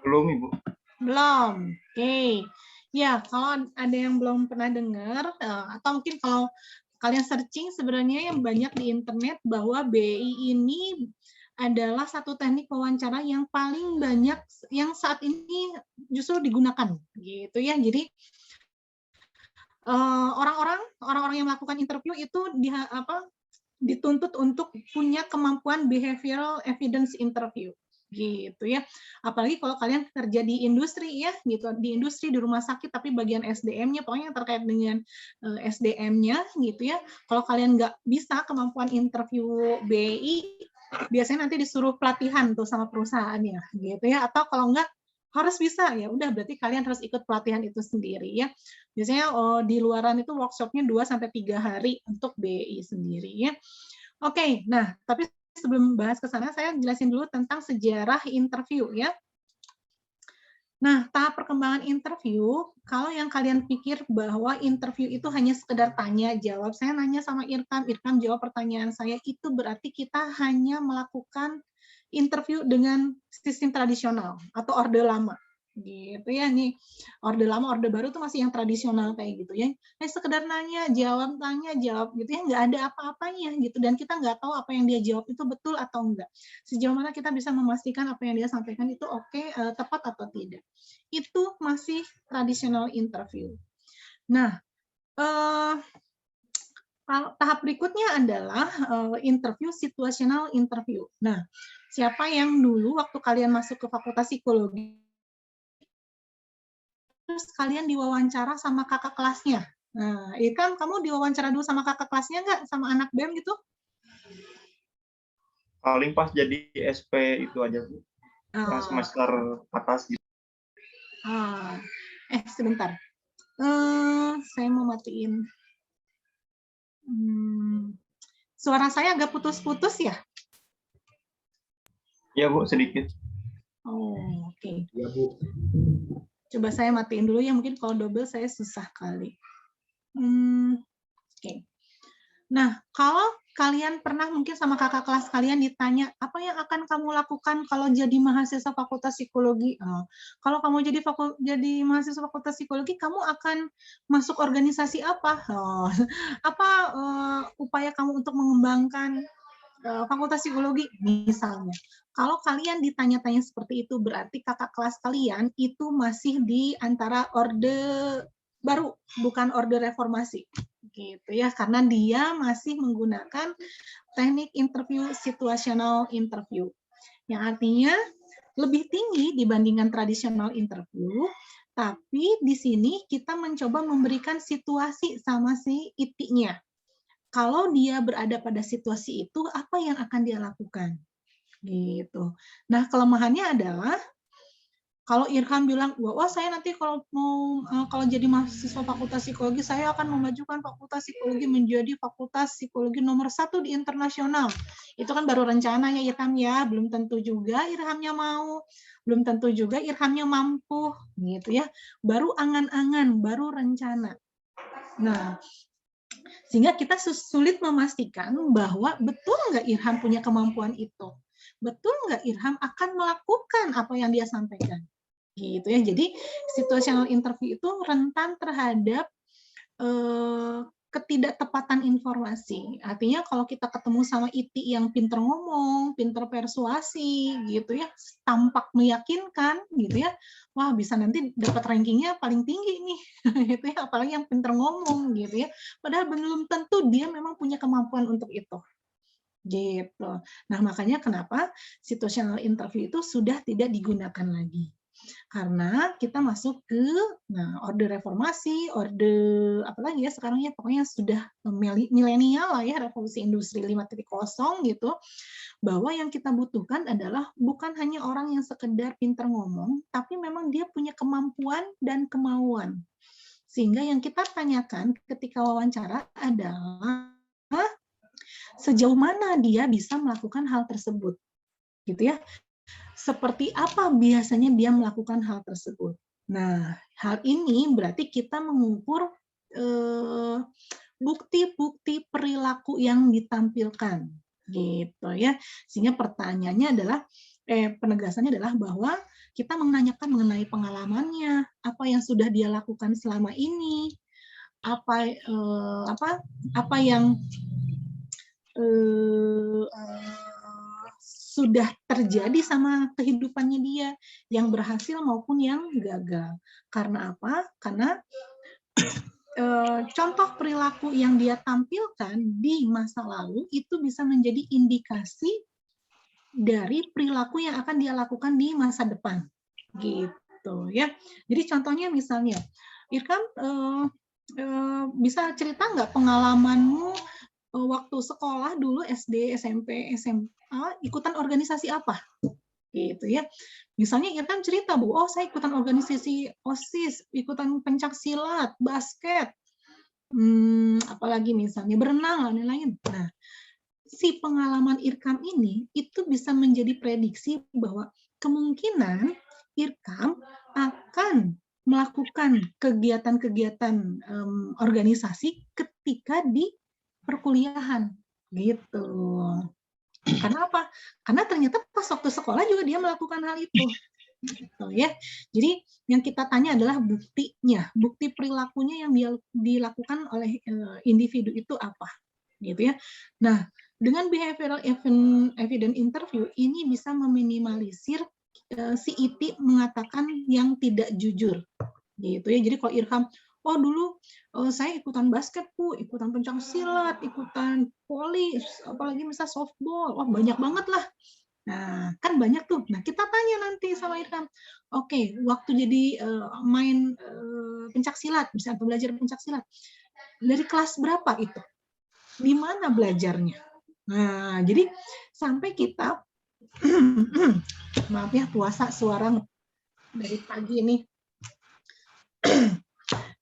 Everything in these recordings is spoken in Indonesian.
Belum, Ibu. Belum. Oke. Ya, kalau ada yang belum pernah dengar, atau mungkin kalau kalian searching sebenarnya yang banyak di internet bahwa BI ini adalah satu teknik wawancara yang paling banyak yang saat ini justru digunakan gitu ya. Jadi orang-orang yang melakukan interview itu dituntut untuk punya kemampuan behavioral evidence interview gitu ya. Apalagi kalau kalian kerja di industri ya gitu, di industri di rumah sakit tapi bagian SDM-nya pokoknya yang terkait dengan SDM-nya gitu ya. Kalau kalian nggak bisa kemampuan interview BI, biasanya nanti disuruh pelatihan tuh sama perusahaannya gitu ya. Atau kalau nggak harus bisa ya udah berarti kalian harus ikut pelatihan itu sendiri ya. Biasanya di luaran itu workshopnya 2 sampai 3 hari untuk BI sendiri ya. Oke, nah tapi sebelum bahas ke sana saya jelasin dulu tentang sejarah interview ya. Nah, tahap perkembangan interview, kalau yang kalian pikir bahwa interview itu hanya sekedar tanya jawab, saya nanya sama Irkam, Irkam jawab pertanyaan saya, itu berarti kita hanya melakukan interview dengan sistem tradisional atau orde lama gitu ya. Nih orde lama, orde baru tuh masih yang tradisional kayak gitu ya. Sekedar nanya tanya jawab gitu ya, nggak ada apa-apanya gitu, dan kita nggak tahu apa yang dia jawab itu betul atau enggak, sejauh mana kita bisa memastikan apa yang dia sampaikan itu oke, tepat atau tidak. Itu masih tradisional interview. Nah, tahap berikutnya adalah interview situational interview. Nah, siapa yang dulu waktu kalian masuk ke Fakultas Psikologi, terus kalian diwawancara sama kakak kelasnya? Nah, kan kamu diwawancara dulu sama kakak kelasnya nggak? Sama anak BEM gitu? Paling pas jadi SP itu aja, Bu. Yang semester atas gitu. Sebentar. Saya mau matiin. Suara saya agak putus-putus ya? Iya, Bu, sedikit. Oh, oke. Iya, Bu. Coba saya matiin dulu ya, mungkin kalau double saya susah kali. Oke. Nah, kalau kalian pernah mungkin sama kakak kelas kalian ditanya, apa yang akan kamu lakukan kalau jadi mahasiswa Fakultas Psikologi? Kalau kamu jadi mahasiswa Fakultas Psikologi, kamu akan masuk organisasi apa? Apa upaya kamu untuk mengembangkan Fakultas Psikologi misalnya? Kalau kalian ditanya-tanya seperti itu, berarti kakak kelas kalian itu masih di antara orde baru, bukan orde reformasi gitu ya, karena dia masih menggunakan teknik interview situational interview, yang artinya lebih tinggi dibandingkan tradisional interview, tapi di sini kita mencoba memberikan situasi sama si IT-nya. Kalau dia berada pada situasi itu, apa yang akan dia lakukan? Gitu. Nah, kelemahannya adalah kalau Irham bilang, wah saya nanti kalau jadi mahasiswa Fakultas Psikologi, saya akan memajukan Fakultas Psikologi menjadi Fakultas Psikologi nomor 1 di internasional. Itu kan baru rencananya Irham ya, belum tentu juga Irhamnya mau, belum tentu juga Irhamnya mampu, gitu ya. Baru angan-angan, baru rencana. Nah, sehingga kita sulit memastikan bahwa betul nggak Irham punya kemampuan itu. Betul nggak Irham akan melakukan apa yang dia sampaikan. Gitu ya. Jadi situational interview itu rentan terhadap ketidaktepatan informasi. Artinya kalau kita ketemu sama IT yang pinter ngomong, pinter persuasi, gitu ya, tampak meyakinkan, gitu ya, wah bisa nanti dapat rankingnya paling tinggi nih, gitu ya, apalagi yang pinter ngomong, gitu ya. Padahal belum tentu dia memang punya kemampuan untuk itu. Gitu. Nah, makanya kenapa situational interview itu sudah tidak digunakan lagi. Karena kita masuk ke orde reformasi, orde apalagi ya sekarang ya pokoknya sudah milenial lah ya, revolusi industri 5.0 gitu, bahwa yang kita butuhkan adalah bukan hanya orang yang sekedar pintar ngomong, tapi memang dia punya kemampuan dan kemauan. Sehingga yang kita tanyakan ketika wawancara adalah sejauh mana dia bisa melakukan hal tersebut. Gitu ya. Seperti apa biasanya dia melakukan hal tersebut. Nah, hal ini berarti kita mengukur bukti-bukti perilaku yang ditampilkan, gitu ya. Sehingga pertanyaannya adalah penegasannya adalah bahwa kita menanyakan mengenai pengalamannya, apa yang sudah dia lakukan selama ini, apa yang sudah terjadi sama kehidupannya dia, yang berhasil maupun yang gagal. Karena apa? Karena contoh perilaku yang dia tampilkan di masa lalu itu bisa menjadi indikasi dari perilaku yang akan dia lakukan di masa depan, gitu ya. Jadi contohnya misalnya, Irkam bisa cerita nggak pengalamanmu waktu sekolah dulu SD, SMP, SMA ikutan organisasi apa? Gitu ya. Misalnya Irkam cerita, Bu, oh saya ikutan organisasi OSIS, ikutan pencak silat, basket, apalagi misalnya berenang, lain-lain. Nah, si pengalaman Irkam ini itu bisa menjadi prediksi bahwa kemungkinan Irkam akan melakukan kegiatan-kegiatan organisasi ketika di perkuliahan, gitu. Karena apa? Karena ternyata pas waktu sekolah juga dia melakukan hal itu. Gitu ya. Jadi yang kita tanya adalah buktinya, bukti perilakunya yang dilakukan oleh individu itu apa, gitu ya. Nah, dengan behavioral evidence interview ini bisa meminimalisir si IT mengatakan yang tidak jujur, gitu ya. Jadi kalau Irham, oh dulu saya ikutan basket, Bu, ikutan pencak silat, ikutan voli, apalagi misal softball, wah banyak banget lah. Nah, kan banyak tuh. Nah, kita tanya nanti sama Irham, oke, waktu jadi main pencak silat, misalnya belajar pencak silat, dari kelas berapa itu? Di mana belajarnya? Nah, jadi sampai kita, maaf ya, puasa suara dari pagi ini.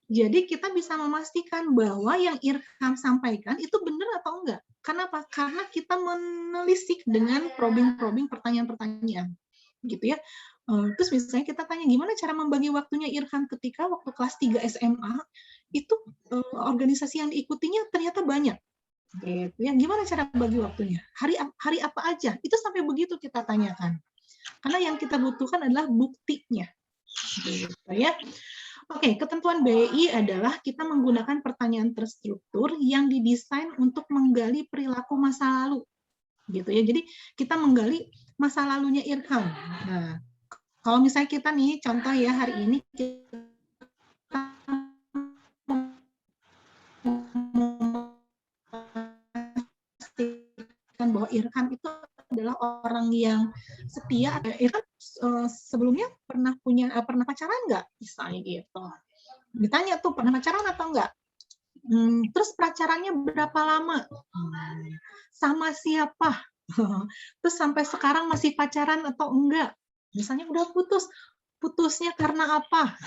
Jadi kita bisa memastikan bahwa yang Irham sampaikan itu benar atau enggak. Kenapa? Karena kita menelisik dengan probing-probing pertanyaan-pertanyaan, gitu ya. Terus misalnya kita tanya gimana cara membagi waktunya Irham ketika waktu kelas 3 SMA itu organisasi yang diikutinya ternyata banyak. Gitu ya. Gimana cara bagi waktunya? Hari apa aja? Itu sampai begitu kita tanyakan. Karena yang kita butuhkan adalah buktinya. Gitu ya. Oke, ketentuan BI adalah kita menggunakan pertanyaan terstruktur yang didesain untuk menggali perilaku masa lalu. Gitu ya. Jadi kita menggali masa lalunya Irham. Nah, kalau misalnya kita nih contoh ya hari ini kita memastikan bahwa Irham itu adalah orang yang setia. Irham sebelumnya pernah pacaran nggak? Misalnya gitu. Ditanya tuh pernah pacaran atau enggak? Terus pacarannya berapa lama? Sama siapa? Terus sampai sekarang masih pacaran atau enggak? Misalnya udah putus, putusnya karena apa?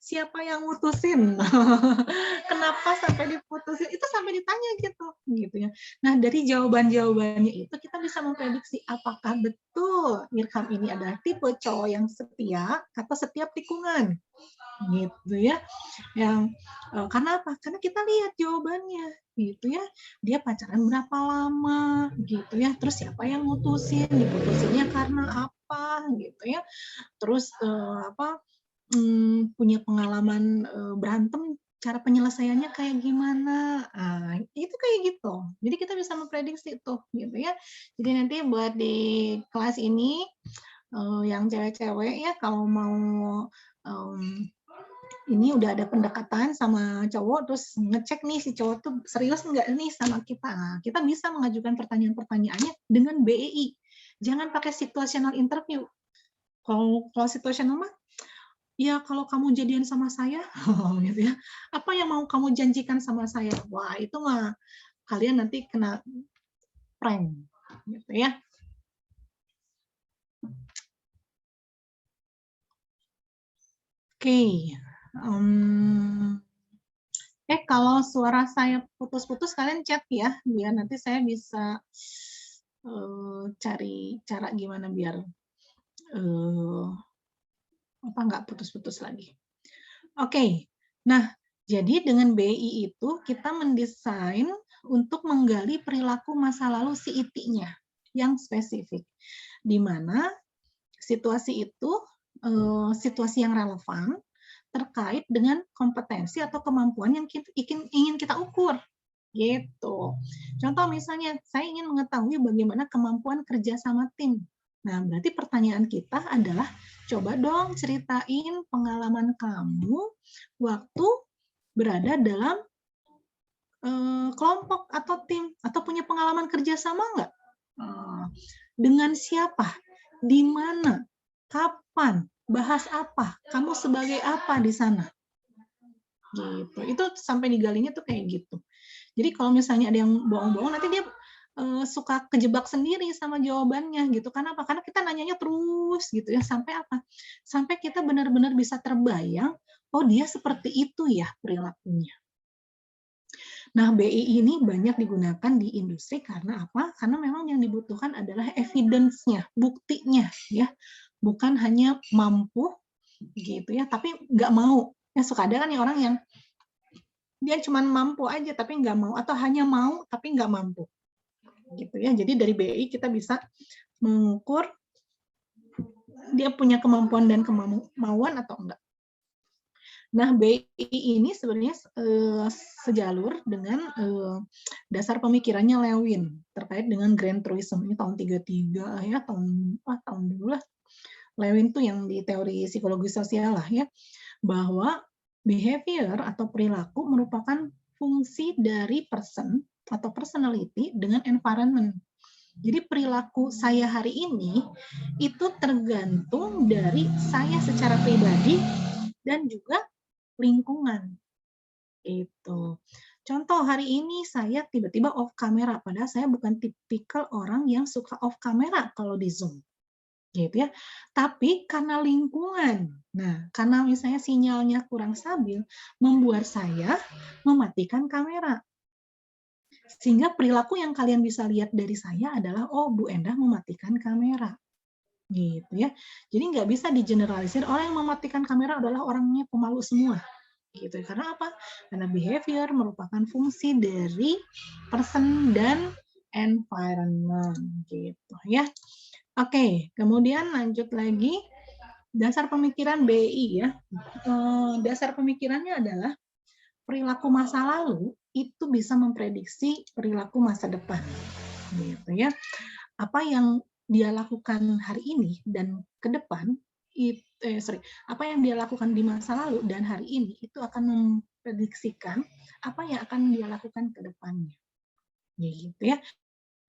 Siapa yang mutusin? Kenapa sampai diputusin? Itu sampai ditanya gitu ya. Nah, dari jawaban-jawabannya itu kita bisa memprediksi apakah betul Irham ini adalah tipe cowok yang setia atau setiap tikungan. Gitu ya. Yang karena apa? Karena kita lihat jawabannya, gitu ya. Dia pacaran berapa lama, gitu ya. Terus siapa yang mutusin? Diputusinnya karena apa, gitu ya. Terus punya pengalaman berantem, cara penyelesaiannya kayak gimana? Itu kayak gitu. Jadi kita bisa memprediksi tuh, gitu ya. Jadi nanti buat di kelas ini yang cewek-cewek ya, kalau mau ini udah ada pendekatan sama cowok, terus ngecek nih si cowok tuh serius nggak nih sama kita. Nah, kita bisa mengajukan pertanyaan-pertanyaannya dengan BEI. Jangan pakai situational interview. Kalau situational mah, ya kalau kamu jadian sama saya, gitu ya. Apa yang mau kamu janjikan sama saya? Wah, itu mah kalian nanti kena prank, gitu ya. Oke. Kalau suara saya putus-putus, kalian chat ya, biar nanti saya bisa cari cara gimana biar nggak putus-putus lagi. Oke, nah jadi dengan BI itu kita mendesain untuk menggali perilaku masa lalu si IT-nya yang spesifik, di mana situasi itu situasi yang relevan terkait dengan kompetensi atau kemampuan yang ingin kita ukur. Gitu. Contoh misalnya, saya ingin mengetahui bagaimana kemampuan kerja sama tim. Nah, berarti pertanyaan kita adalah, coba dong ceritain pengalaman kamu waktu berada dalam kelompok atau tim, atau punya pengalaman kerja sama nggak? Dengan siapa? Di mana? Kapan? Bahas apa? Kamu sebagai apa di sana? Gitu. Itu sampai digalinya tuh kayak gitu. Jadi kalau misalnya ada yang bohong-bohong, nanti dia suka kejebak sendiri sama jawabannya gitu. Kenapa? Karena kita nanyanya terus gitu ya, sampai apa? Sampai kita benar-benar bisa terbayang, oh dia seperti itu ya perilakunya. Nah, BI ini banyak digunakan di industri karena apa? Karena memang yang dibutuhkan adalah evidence-nya, buktinya ya. Bukan hanya mampu gitu ya, tapi nggak mau. Ya suka ada kan nih orang yang dia cuma mampu aja tapi nggak mau, atau hanya mau tapi nggak mampu. Gitu ya. Jadi dari BI kita bisa mengukur dia punya kemampuan dan kemauan atau enggak. Nah, BI ini sebenarnya sejalur dengan dasar pemikirannya Lewin terkait dengan grand truism. Ini tahun 33 ya, tahun dulu lah. Lewin tuh yang di teori psikologi sosial lah ya, bahwa behavior atau perilaku merupakan fungsi dari person atau personality dengan environment. Jadi perilaku saya hari ini itu tergantung dari saya secara pribadi dan juga lingkungan. Itu. Contoh hari ini saya tiba-tiba off kamera, padahal saya bukan tipikal orang yang suka off kamera kalau di Zoom. Gitu ya. Tapi karena lingkungan, nah karena misalnya sinyalnya kurang stabil, membuat saya mematikan kamera. Sehingga perilaku yang kalian bisa lihat dari saya adalah, oh Bu Endah mematikan kamera. Gitu ya. Jadi nggak bisa digeneralisir orang yang mematikan kamera adalah orangnya pemalu semua. Gitu. Karena apa? Karena behavior merupakan fungsi dari person dan environment. Gitu ya. Oke, kemudian lanjut lagi. Dasar pemikiran BI ya. Dasar pemikirannya adalah perilaku masa lalu itu bisa memprediksi perilaku masa depan. Gitu ya. Apa yang dia lakukan hari ini dan ke depan, apa yang dia lakukan di masa lalu dan hari ini itu akan memprediksikan apa yang akan dia lakukan ke depannya. Gitu ya.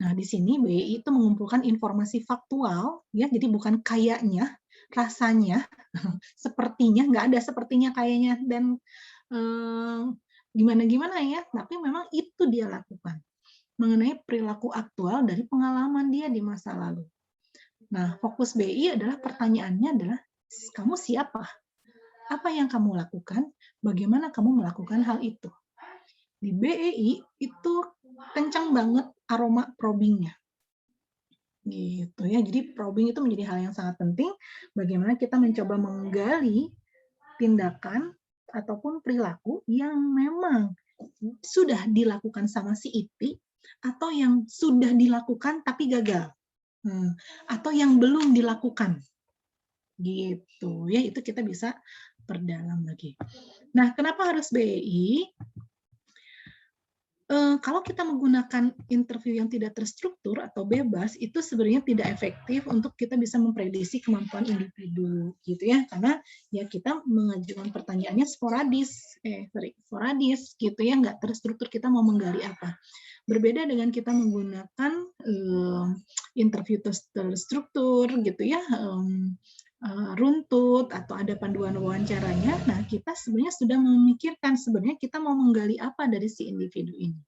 Nah, di sini BI itu mengumpulkan informasi faktual, ya, jadi bukan kayaknya, rasanya, sepertinya, nggak ada sepertinya, kayaknya, dan gimana-gimana ya, tapi memang itu dia lakukan, mengenai perilaku aktual dari pengalaman dia di masa lalu. Nah, fokus BI adalah pertanyaannya adalah, kamu siapa? Apa yang kamu lakukan? Bagaimana kamu melakukan hal itu? Di BEI itu kencang banget aroma probingnya. Gitu ya. Jadi probing itu menjadi hal yang sangat penting bagaimana kita mencoba menggali tindakan ataupun perilaku yang memang sudah dilakukan sama si ITI atau yang sudah dilakukan tapi gagal. Atau yang belum dilakukan. Gitu ya, itu kita bisa perdalam lagi. Nah, kenapa harus BEI? Kalau kita menggunakan interview yang tidak terstruktur atau bebas, itu sebenarnya tidak efektif untuk kita bisa memprediksi kemampuan individu, gitu ya. Karena ya kita mengajukan pertanyaannya sporadis, gitu ya, nggak terstruktur kita mau menggali apa. Berbeda dengan kita menggunakan interview terstruktur, gitu ya, runtut atau ada panduan wawancaranya. Nah, kita sebenarnya sudah memikirkan sebenarnya kita mau menggali apa dari si individu ini.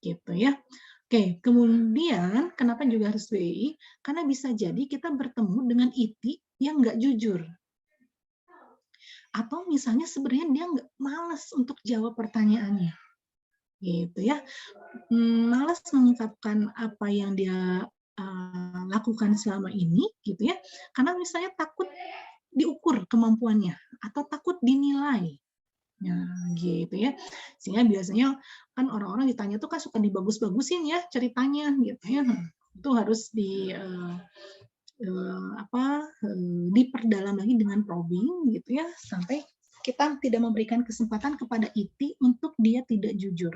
Gitu ya. Oke, kemudian kenapa juga harus BI? Karena bisa jadi kita bertemu dengan ITI yang nggak jujur. Atau misalnya sebenarnya dia nggak malas untuk jawab pertanyaannya. Gitu ya. Malas mengungkapkan apa yang dia lakukan selama ini, gitu ya, karena misalnya takut diukur kemampuannya atau takut dinilai, nah gitu ya, sehingga biasanya kan orang-orang ditanya tuh kan suka dibagus-bagusin ya ceritanya, gitu ya, itu harus diperdalam lagi dengan probing gitu ya, sampai kita tidak memberikan kesempatan kepada IT untuk dia tidak jujur.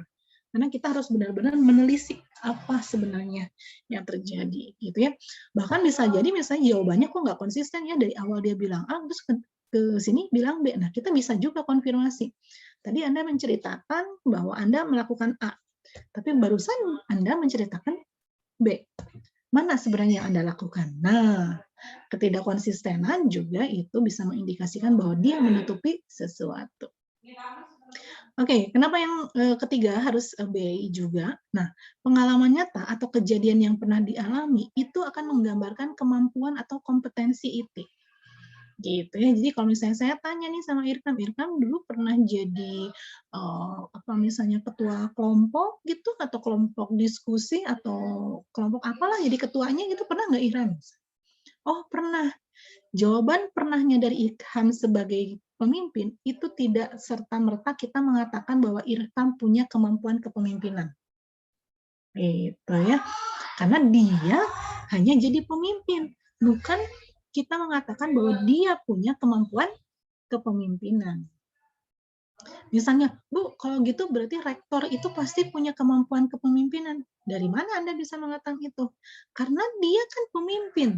Karena kita harus benar-benar menelisik apa sebenarnya yang terjadi gitu ya. Bahkan bisa jadi misalnya jawabannya kok nggak konsisten ya, dari awal dia bilang A terus ke sini bilang B. Nah, kita bisa juga konfirmasi. Tadi Anda menceritakan bahwa Anda melakukan A, tapi barusan Anda menceritakan B. Mana sebenarnya yang Anda lakukan? Nah, ketidakkonsistenan juga itu bisa mengindikasikan bahwa dia menutupi sesuatu. Oke, kenapa yang ketiga harus BI juga? Nah, pengalaman nyata atau kejadian yang pernah dialami itu akan menggambarkan kemampuan atau kompetensi IT. Gitu ya. Jadi kalau misalnya saya tanya nih sama Irkam, Irkam dulu pernah jadi misalnya ketua kelompok gitu atau kelompok diskusi atau kelompok apalah jadi ketuanya gitu, pernah nggak Irham? Oh, pernah. Jawaban pernahnya dari Irham sebagai pemimpin itu tidak serta-merta kita mengatakan bahwa Irham punya kemampuan kepemimpinan. Gitu ya. Karena dia hanya jadi pemimpin, bukan kita mengatakan bahwa dia punya kemampuan kepemimpinan. Misalnya, Bu, kalau gitu berarti rektor itu pasti punya kemampuan kepemimpinan. Dari mana Anda bisa mengatakan itu? Karena dia kan pemimpin.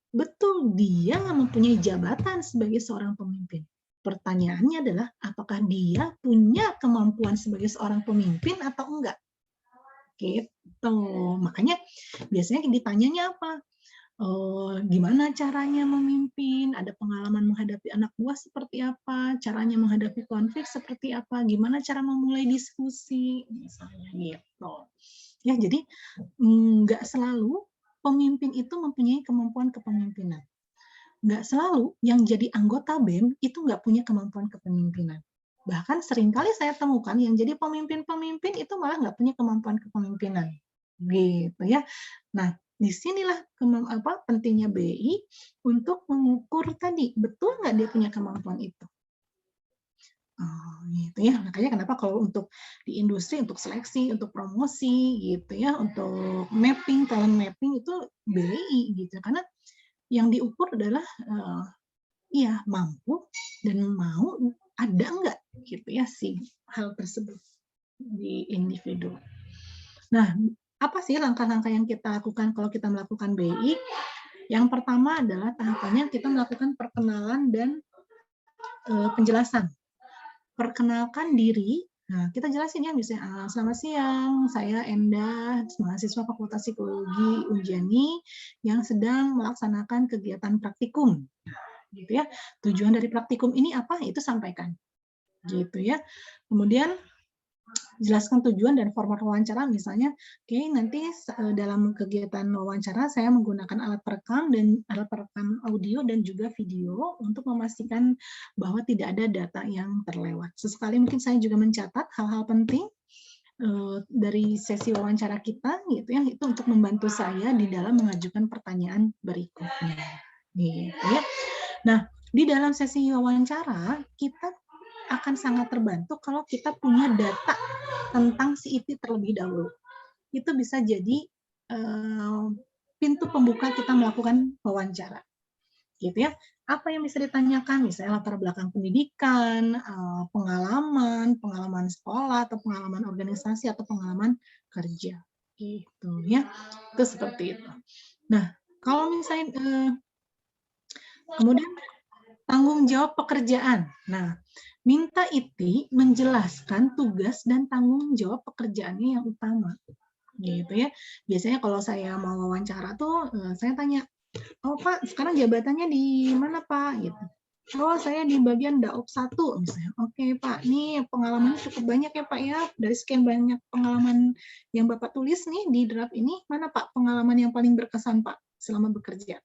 Betul, dia mempunyai jabatan sebagai seorang pemimpin. Pertanyaannya adalah, apakah dia punya kemampuan sebagai seorang pemimpin atau enggak? Gitu. Makanya biasanya ditanyanya apa? Gimana caranya memimpin? Ada pengalaman menghadapi anak buah seperti apa? Caranya menghadapi konflik seperti apa? Gimana cara memulai diskusi? Misalnya gitu. Ya, jadi enggak selalu pemimpin itu mempunyai kemampuan kepemimpinan. Nggak selalu yang jadi anggota BEM itu nggak punya kemampuan kepemimpinan. Bahkan seringkali saya temukan yang jadi pemimpin-pemimpin itu malah nggak punya kemampuan kepemimpinan. Gitu ya. Nah, disinilah pentingnya BI untuk mengukur tadi, betul nggak dia punya kemampuan itu. Gitu ya. Makanya kenapa kalau untuk di industri, untuk seleksi, untuk promosi gitu ya, untuk mapping, talent mapping itu BI gitu. Karena yang diukur adalah mampu dan mau ada enggak gitu ya si hal tersebut di individu. Nah, apa sih langkah-langkah yang kita lakukan kalau kita melakukan BI? Yang pertama adalah tahapannya kita melakukan perkenalan dan penjelasan. Perkenalkan diri. Nah, kita jelasin ya, misalnya, selamat siang, saya Endah, mahasiswa Fakultas Psikologi Unjani yang sedang melaksanakan kegiatan praktikum. Gitu ya. Tujuan dari praktikum ini apa? Itu sampaikan. Gitu ya. Kemudian jelaskan tujuan dan format wawancara, misalnya, oke, nanti dalam kegiatan wawancara saya menggunakan alat perekam audio dan juga video untuk memastikan bahwa tidak ada data yang terlewat. Sesekali mungkin saya juga mencatat hal-hal penting dari sesi wawancara kita, gitu ya, itu untuk membantu saya di dalam mengajukan pertanyaan berikutnya. Gitu ya. Nah, di dalam sesi wawancara kita akan sangat terbantu kalau kita punya data tentang si IT terlebih dahulu. Itu bisa jadi pintu pembuka kita melakukan wawancara. Gitu ya. Apa yang bisa ditanyakan? Misalnya latar belakang pendidikan, pengalaman sekolah atau pengalaman organisasi atau pengalaman kerja. Gitu ya. Itu seperti itu. Nah, kalau misalnya kemudian tanggung jawab pekerjaan. Nah, minta IT menjelaskan tugas dan tanggung jawab pekerjaannya yang utama. Gitu ya. Biasanya kalau saya mau wawancara tuh saya tanya, "Oh, Pak, sekarang jabatannya di mana, Pak?" gitu. "Oh, saya di bagian Daop 1 misalnya. "Oke, Pak, nih pengalamannya cukup banyak ya, Pak ya. Dari sekian banyak pengalaman yang Bapak tulis nih di draft ini, mana Pak pengalaman yang paling berkesan, Pak, selama bekerja?"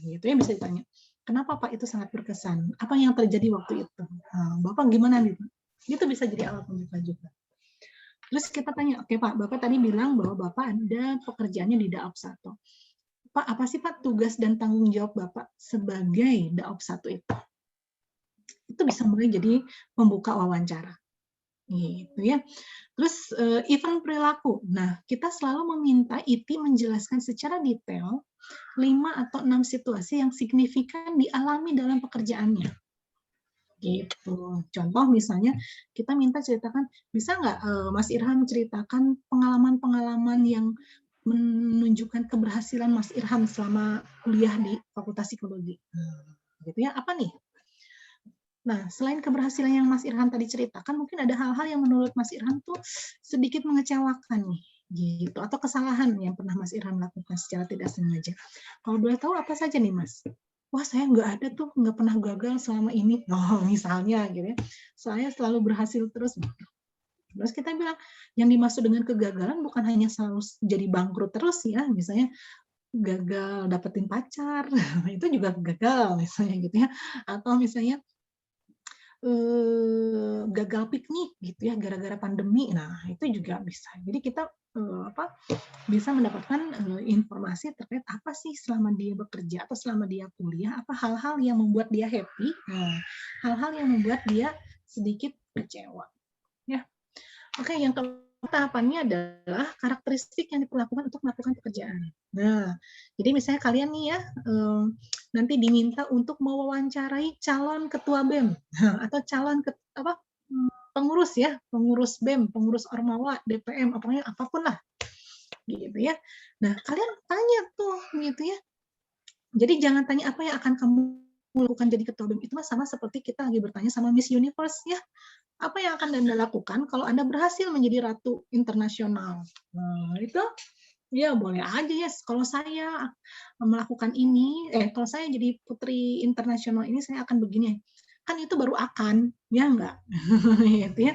Gitu ya bisa ditanya. Kenapa Pak itu sangat berkesan? Apa yang terjadi waktu itu? Bapak gimana gitu? Itu bisa jadi alat pembuka juga. Terus kita tanya, oke Pak, Bapak tadi bilang bahwa Bapak ada pekerjaannya di Daop 1. Pak, apa sih Pak tugas dan tanggung jawab Bapak sebagai Daop 1 itu? Itu bisa mulai jadi pembuka wawancara. gitu ya. Terus event perilaku. Nah, kita selalu meminta IT menjelaskan secara detail 5 atau 6 situasi yang signifikan dialami dalam pekerjaannya. Gitu. Contoh misalnya kita minta ceritakan, bisa nggak Mas Irham ceritakan pengalaman-pengalaman yang menunjukkan keberhasilan Mas Irham selama kuliah di Fakultas Psikologi. Gitu ya, apa nih? Nah, selain keberhasilan yang Mas Irham tadi ceritakan, mungkin ada hal-hal yang menurut Mas Irham tuh sedikit mengecewakan nih, gitu. Atau kesalahan yang pernah Mas Irham lakukan secara tidak sengaja. Kalau boleh tahu apa saja nih, Mas? Wah, saya nggak ada tuh, nggak pernah gagal selama ini. Oh, misalnya gitu ya. Saya selalu berhasil terus. Terus kita bilang, yang dimaksud dengan kegagalan bukan hanya selalu jadi bangkrut terus ya, misalnya gagal dapetin pacar, itu juga gagal misalnya gitu ya. Atau misalnya gagal piknik gitu ya gara-gara pandemi. Nah, itu juga bisa. Jadi kita bisa mendapatkan informasi terkait apa sih selama dia bekerja atau selama dia kuliah, apa hal-hal yang membuat dia happy, hal-hal yang membuat dia sedikit kecewa. Ya. Oke, yang tahapannya adalah karakteristik yang diperlakukan untuk melakukan pekerjaan. Nah, jadi misalnya kalian nih ya, nanti diminta untuk mewawancarai calon ketua BEM atau calon pengurus ya, pengurus BEM, pengurus Ormawa, DPM, apapun lah, gitu ya. Nah, kalian tanya tuh, gitu ya. Jadi jangan tanya apa yang akan kamu lakukan jadi ketua BEM, itu sama seperti kita lagi bertanya sama Miss Universe ya. Apa yang akan Anda lakukan kalau Anda berhasil menjadi ratu internasional? Nah, itu ya boleh aja ya. Kalau saya melakukan ini, kalau saya jadi putri internasional ini, saya akan begini. Kan itu baru akan, ya enggak? Gitu ya.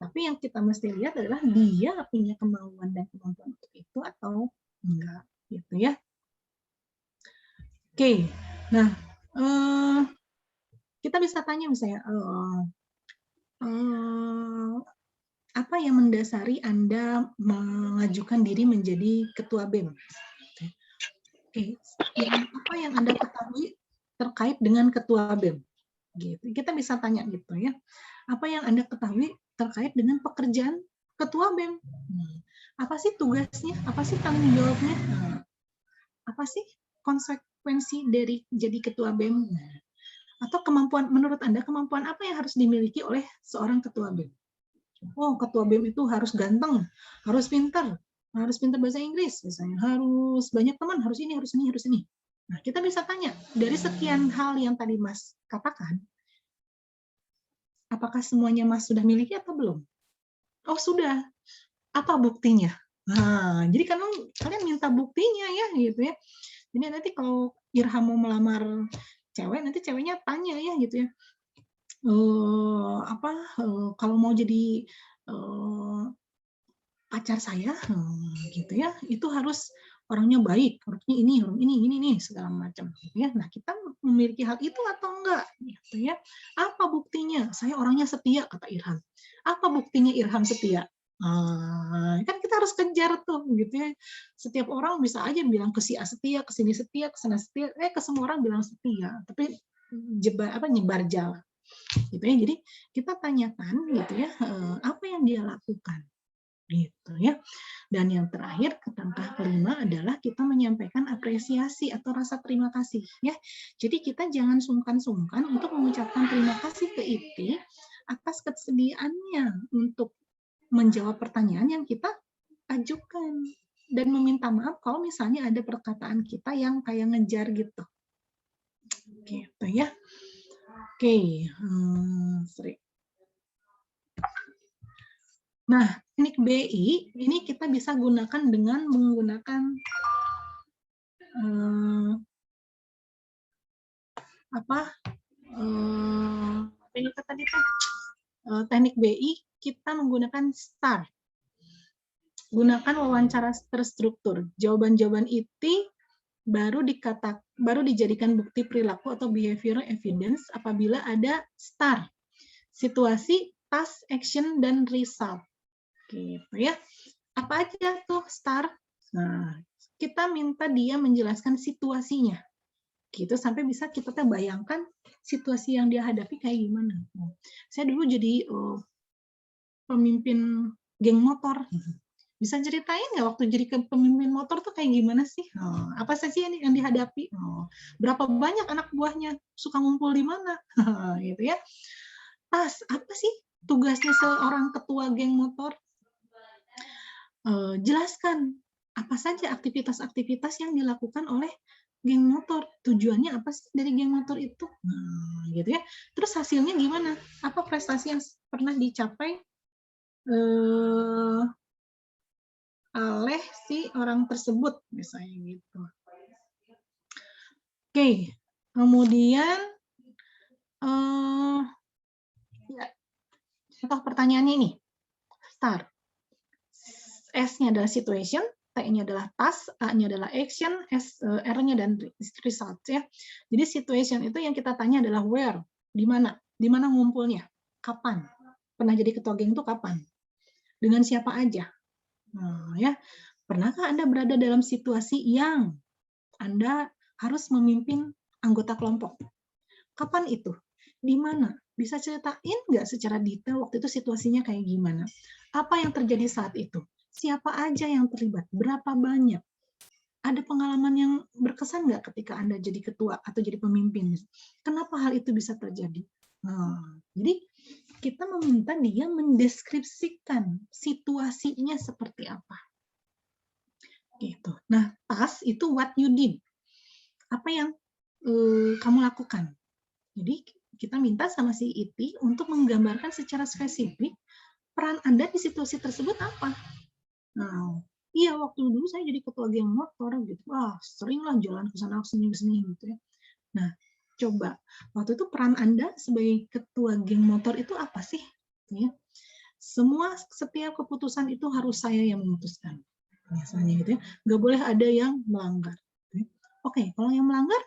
Tapi yang kita mesti lihat adalah dia punya kemauan dan kemampuan untuk itu atau enggak, gitu ya. Oke, nah kita bisa tanya misalnya, apa yang mendasari Anda mengajukan diri menjadi ketua BEM? Oke, apa yang Anda ketahui terkait dengan ketua BEM? Gitu. Kita bisa tanya gitu ya. Apa yang Anda ketahui terkait dengan pekerjaan ketua BEM? Apa sih tugasnya? Apa sih tanggung jawabnya? Apa sih konsekuensi dari jadi ketua BEM? Atau kemampuan, menurut Anda kemampuan apa yang harus dimiliki oleh seorang ketua BEM? Oh, ketua BEM itu harus ganteng, harus pintar bahasa Inggris, misalnya, harus banyak teman, harus ini, harus ini, harus ini. Nah, kita bisa tanya, dari sekian hal yang tadi Mas katakan, apakah semuanya Mas sudah miliki atau belum? Oh, sudah. Apa buktinya? Nah, jadi kalian minta buktinya ya, gitu ya. Jadi nanti kalau Irham mau melamar cewek, nanti ceweknya tanya ya, gitu ya. Kalau mau jadi pacar saya, gitu ya, itu harus orangnya baik, harusnya ini nih segala macam, gitu ya. Nah, kita memiliki hal itu atau enggak, gitu ya. Apa buktinya? Saya orangnya setia, kata Irham. Apa buktinya Irham setia? Kan kita harus kejar tuh, gitu ya. Setiap orang bisa aja bilang ke si A setia, ke sini setia, ke sana setia, ke semua orang bilang setia, tapi nyebar jala, gitu ya. Jadi kita tanyakan, gitu ya, apa yang dia lakukan, gitu ya. Dan yang terakhir, langkah kelima adalah kita menyampaikan apresiasi atau rasa terima kasih ya. Jadi kita jangan sungkan-sungkan untuk mengucapkan terima kasih ke IT atas kesediaannya untuk menjawab pertanyaan yang kita ajukan dan meminta maaf kalau misalnya ada perkataan kita yang kayak ngejar gitu. Gitu ya. Oke, Nah, teknik BI ini kita bisa gunakan dengan menggunakan teknik BI kita menggunakan STAR. Gunakan wawancara terstruktur. Jawaban-jawaban IT baru dijadikan bukti perilaku atau behavioral evidence apabila ada STAR. Situasi, task, action, dan result. Gitu ya. Apa aja tuh STAR? Nah, kita minta dia menjelaskan situasinya. Gitu sampai bisa kita bayangkan situasi yang dia hadapi kayak gimana. Saya dulu jadi pemimpin geng motor. Bisa ceritain nggak waktu jadi pemimpin motor tuh kayak gimana sih? Apa saja yang dihadapi? Berapa banyak anak buahnya? Suka ngumpul di mana? Gitu ya. Apa sih tugasnya seorang ketua geng motor? Jelaskan apa saja aktivitas-aktivitas yang dilakukan oleh geng motor. Tujuannya apa sih dari geng motor itu? Gitu ya. Terus hasilnya gimana? Apa prestasi yang pernah dicapai oleh si orang tersebut, misalnya gitu. Oke, kemudian ya, contoh pertanyaannya ini. Start. S-nya adalah situation, T-nya adalah task, A-nya adalah action, R-nya dan result ya. Jadi situation itu yang kita tanya adalah where, di mana ngumpulnya, kapan. Pernah jadi ketua geng itu kapan? Dengan siapa aja? Ya, pernahkah Anda berada dalam situasi yang Anda harus memimpin anggota kelompok? Kapan itu? Di mana? Bisa ceritain nggak secara detail waktu itu situasinya kayak gimana? Apa yang terjadi saat itu? Siapa aja yang terlibat? Berapa banyak? Ada pengalaman yang berkesan nggak ketika Anda jadi ketua atau jadi pemimpin? Kenapa hal itu bisa terjadi? Jadi kita meminta dia mendeskripsikan situasinya seperti apa. Gitu. Nah, task itu what you did. Apa yang kamu lakukan. Jadi kita minta sama si IT untuk menggambarkan secara spesifik peran Anda di situasi tersebut apa. Nah, iya waktu dulu saya jadi ketua geng motor gitu. Wah, seringlah jalan ke sana sini gitu ya. Nah, coba waktu itu peran Anda sebagai ketua geng motor itu apa sih? Ya. Setiap keputusan itu harus saya yang memutuskan. Misalnya gitu ya. Nggak boleh ada yang melanggar. Oke, kalau yang melanggar,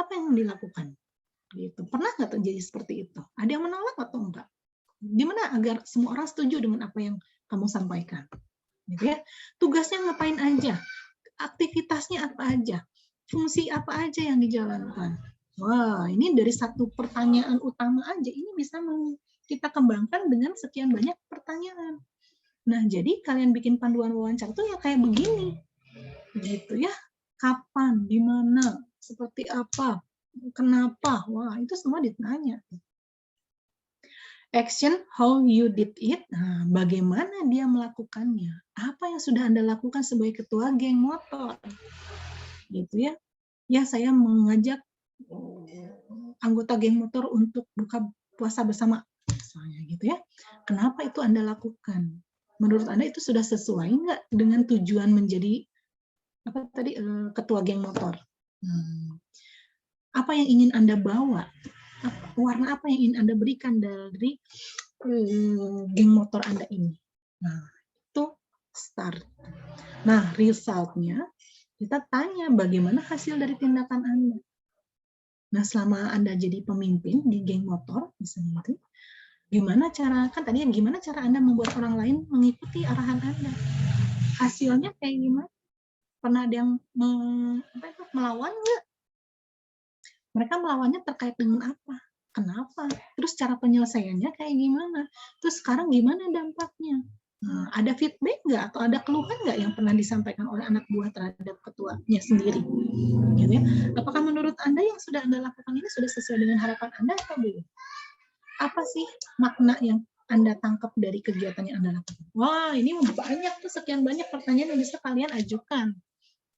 apa yang dilakukan? Gitu. Pernah nggak terjadi seperti itu? Ada yang menolak atau enggak? Gimana agar semua orang setuju dengan apa yang kamu sampaikan? Gitu ya. Tugasnya ngapain aja? Aktivitasnya apa aja? Fungsi apa aja yang dijalankan? Wah, ini dari satu pertanyaan utama aja, ini bisa kita kembangkan dengan sekian banyak pertanyaan. Nah, jadi kalian bikin panduan wawancara tuh ya kayak begini. Gitu ya. Kapan, di mana, seperti apa, kenapa? Wah, itu semua ditanya. Action, how you did it. Nah, bagaimana dia melakukannya? Apa yang sudah Anda lakukan sebagai ketua geng motor? Gitu ya. Ya, saya mengajak anggota geng motor untuk buka puasa bersama, misalnya gitu ya. Kenapa itu Anda lakukan? Menurut Anda itu sudah sesuai nggak dengan tujuan menjadi ketua geng motor? Apa yang ingin Anda bawa? Warna apa yang ingin Anda berikan dari geng motor Anda ini? Nah, itu start. Nah, resultnya kita tanya bagaimana hasil dari tindakan Anda. Nah, selama Anda jadi pemimpin di geng motor, misalnya itu, gimana cara Anda membuat orang lain mengikuti arahan Anda? Hasilnya kayak gimana? Pernah ada yang melawan nggak? Mereka melawannya terkait dengan apa? Kenapa? Terus cara penyelesaiannya kayak gimana? Terus sekarang gimana dampaknya? Nah, ada feedback nggak atau ada keluhan nggak yang pernah disampaikan oleh anak buah terhadap ketuanya sendiri? Gitu ya. Apakah menurut Anda yang sudah Anda lakukan ini sudah sesuai dengan harapan Anda atau belum? Apa sih makna yang Anda tangkap dari kegiatan yang Anda lakukan? Wah, ini banyak tuh, sekian banyak pertanyaan yang bisa kalian ajukan.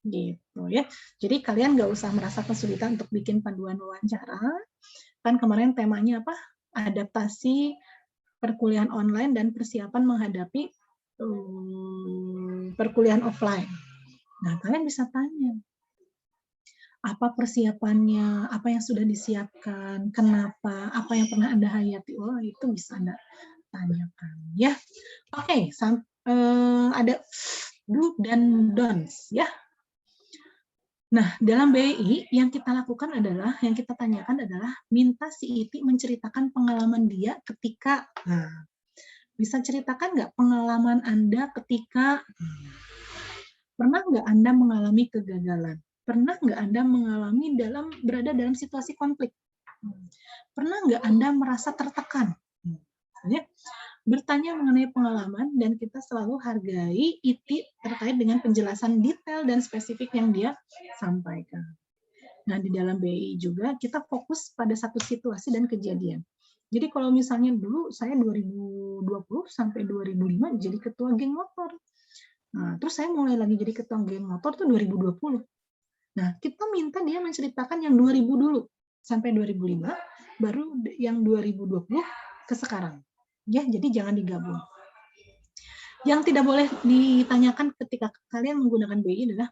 Gitu ya. Jadi kalian nggak usah merasa kesulitan untuk bikin panduan wawancara. Kan kemarin temanya apa? Adaptasi perkuliahan online dan persiapan menghadapi perkuliahan offline. Nah, kalian bisa tanya, apa persiapannya, apa yang sudah disiapkan, kenapa, apa yang pernah Anda hayati. Oh, itu bisa Anda tanyakan. Ya, oke. Ada do dan don'ts ya. Nah, dalam BI yang kita lakukan adalah, yang kita tanyakan adalah minta si IT menceritakan pengalaman dia ketika, bisa ceritakan nggak pengalaman Anda ketika, pernah nggak Anda mengalami kegagalan? Pernah nggak Anda mengalami berada dalam situasi konflik? Pernah nggak Anda merasa tertekan? bertanya mengenai pengalaman, dan kita selalu hargai ITI terkait dengan penjelasan detail dan spesifik yang dia sampaikan. Nah, di dalam BI juga kita fokus pada satu situasi dan kejadian. Jadi kalau misalnya dulu saya 2020 sampai 2005 jadi ketua geng motor. Nah, terus saya mulai lagi jadi ketua geng motor tuh 2020. Nah, kita minta dia menceritakan yang 2000 dulu sampai 2005, baru yang 2020 ke sekarang. Ya, jadi jangan digabung. Yang tidak boleh ditanyakan ketika kalian menggunakan BI adalah,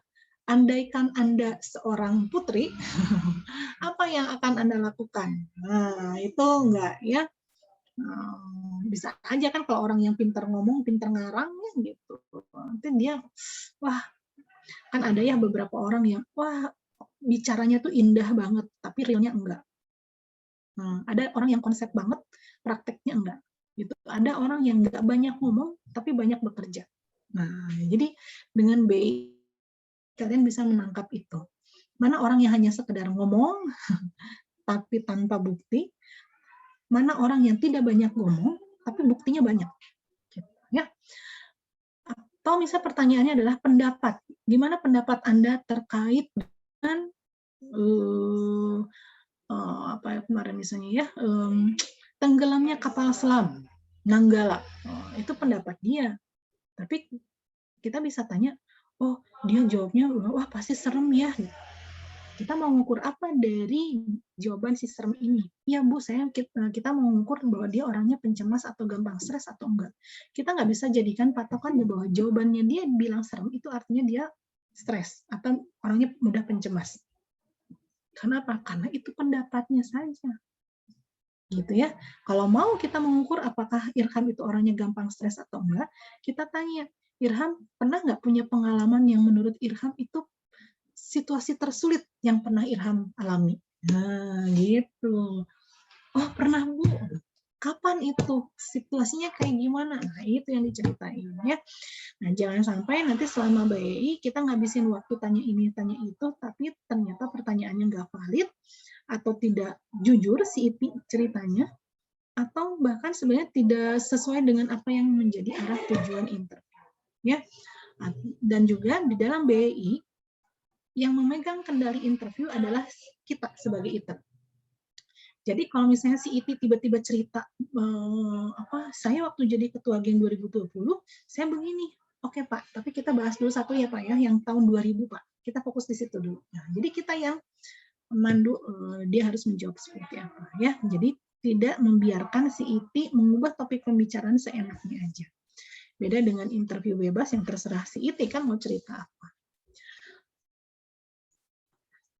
andaikan Anda seorang putri, apa yang akan Anda lakukan? Nah, itu enggak ya. Bisa aja kan kalau orang yang pintar ngomong, pintar ngarang ya gitu. Nanti dia, wah, kan ada ya beberapa orang yang, wah, bicaranya tuh indah banget, tapi realnya enggak. Ada orang yang konsep banget, prakteknya enggak. Gitu. Ada orang yang enggak banyak ngomong, tapi banyak bekerja. Nah, jadi dengan BI kalian bisa menangkap itu. Mana orang yang hanya sekedar ngomong, tapi tanpa bukti, mana orang yang tidak banyak ngomong, tapi buktinya banyak. Ya. Atau misalnya pertanyaannya adalah pendapat. Gimana pendapat Anda terkait dengan apa ya kemarin misalnya ya, tenggelamnya kapal selam Nanggala. Itu pendapat dia. Tapi kita bisa tanya, oh dia jawabnya, wah pasti serem ya. Kita mau mengukur apa dari jawaban si serem ini? Ya Bu, kita mau mengukur bahwa dia orangnya pencemas atau gampang stres atau enggak. Kita nggak bisa jadikan patokan bahwa jawabannya dia bilang serem itu artinya dia stres atau orangnya mudah pencemas. Kenapa? Karena itu pendapatnya saja. Gitu ya. Kalau mau kita mengukur apakah Irham itu orangnya gampang stres atau enggak, kita tanya, Irham pernah nggak punya pengalaman yang menurut Irham itu situasi tersulit yang pernah Irham alami? Nah, gitu. Oh, pernah Bu. Kapan itu? Situasinya kayak gimana? Nah, itu yang diceritain ya. Nah, jangan sampai nanti selama BI kita ngabisin waktu tanya ini, tanya itu, tapi ternyata pertanyaannya nggak valid, atau tidak jujur si IPI ceritanya, atau bahkan sebenarnya tidak sesuai dengan apa yang menjadi arah tujuan interview. Ya. Dan juga di dalam BI, yang memegang kendali interview adalah kita sebagai ITER. Jadi kalau misalnya si ITI tiba-tiba cerita, saya waktu jadi ketua geng 2020, saya begini, oke Pak, tapi kita bahas dulu satu ya Pak ya, yang tahun 2000 Pak, kita fokus di situ dulu. Nah, jadi kita yang memandu, dia harus menjawab seperti apa ya. Jadi tidak membiarkan si ITI mengubah topik pembicaraan seenaknya aja. Beda dengan interview bebas yang terserah si ITI kan mau cerita apa.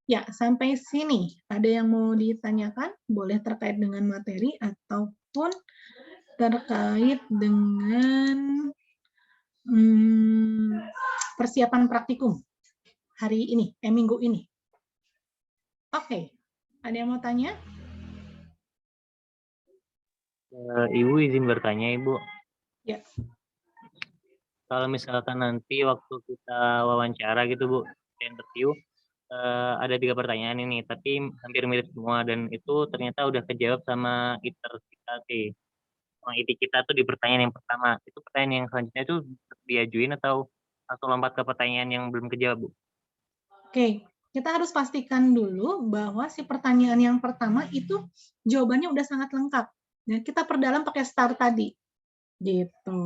Ya, sampai sini. Ada yang mau ditanyakan? Boleh terkait dengan materi ataupun terkait dengan persiapan praktikum hari ini, minggu ini. Oke, ada yang mau tanya? Ibu izin bertanya, Ibu. Ya. Kalau misalkan nanti waktu kita wawancara gitu, Bu, interview, ada 3 pertanyaan ini, tapi hampir mirip semua, dan itu ternyata udah kejawab sama ITER kita sih. ITI kita tuh di pertanyaan yang pertama. Itu pertanyaan yang selanjutnya itu diajuin atau langsung lompat ke pertanyaan yang belum kejawab, Bu? Oke, kita harus pastikan dulu bahwa si pertanyaan yang pertama itu jawabannya udah sangat lengkap. Dan kita perdalam pakai STAR tadi. Gitu.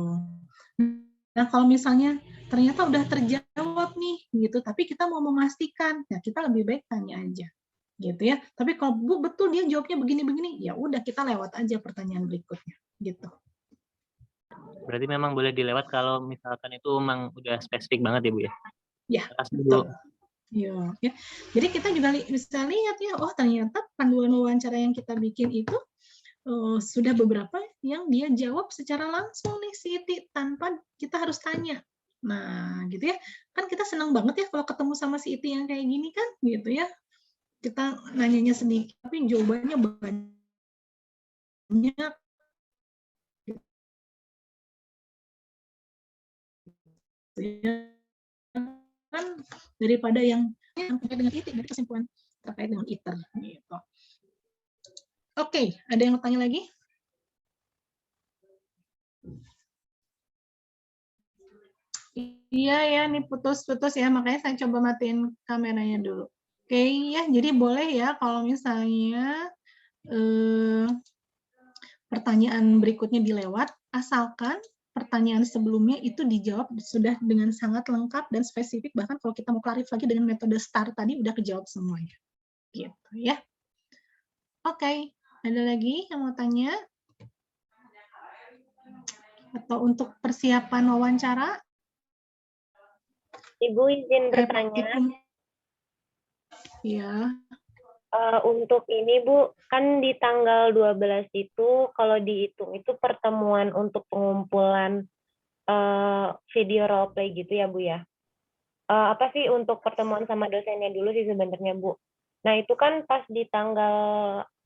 Nah, kalau misalnya ternyata udah terjawab nih, gitu, tapi kita mau memastikan, ya kita lebih baik tanya aja, gitu ya. Tapi kalau Bu betul dia jawabnya begini-begini, ya udah kita lewat aja pertanyaan berikutnya, gitu. Berarti memang boleh dilewat kalau misalkan itu memang udah spesifik banget ya Bu ya? Ya, betul. Ya. Jadi kita juga bisa lihat ya, oh ternyata panduan wawancara yang kita bikin itu sudah beberapa yang dia jawab secara langsung nih si ITI tanpa kita harus tanya. Nah, gitu ya. Kan kita senang banget ya kalau ketemu sama si ITI yang kayak gini kan, gitu ya. Kita nanyanya sedikit, tapi jawabannya banyak. Kan daripada yang terkait dengan ITI, dari kesimpulan terkait dengan ITER. Gitu. Oke, ada yang mau tanya lagi? Iya ya, nih putus-putus ya, makanya saya coba matiin kameranya dulu. Oke ya, jadi boleh ya kalau misalnya pertanyaan berikutnya dilewat, asalkan pertanyaan sebelumnya itu dijawab sudah dengan sangat lengkap dan spesifik, bahkan kalau kita mau clarif lagi dengan metode STAR tadi udah kejawab semuanya. Gitu ya. Oke, ada lagi yang mau tanya? Atau untuk persiapan wawancara? Ibu izin bertanya. Ya. Untuk ini Bu, kan di tanggal 12 itu kalau dihitung itu pertemuan untuk pengumpulan video role play gitu ya Bu ya. Apa sih untuk pertemuan sama dosennya dulu sih sebenarnya Bu. Nah itu kan pas di tanggal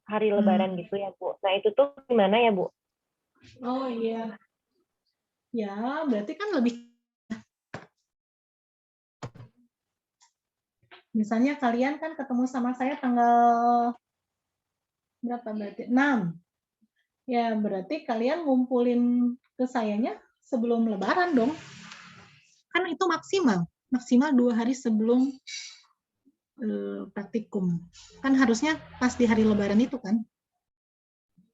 hari Lebaran gitu ya Bu. Nah itu tuh gimana ya Bu? Oh iya. Ya berarti kan lebih. Misalnya kalian kan ketemu sama saya tanggal berapa berarti? 6. Ya berarti kalian ngumpulin ke sayanya sebelum Lebaran dong. Kan itu maksimal 2 hari sebelum praktikum. Kan harusnya pas di hari Lebaran itu kan.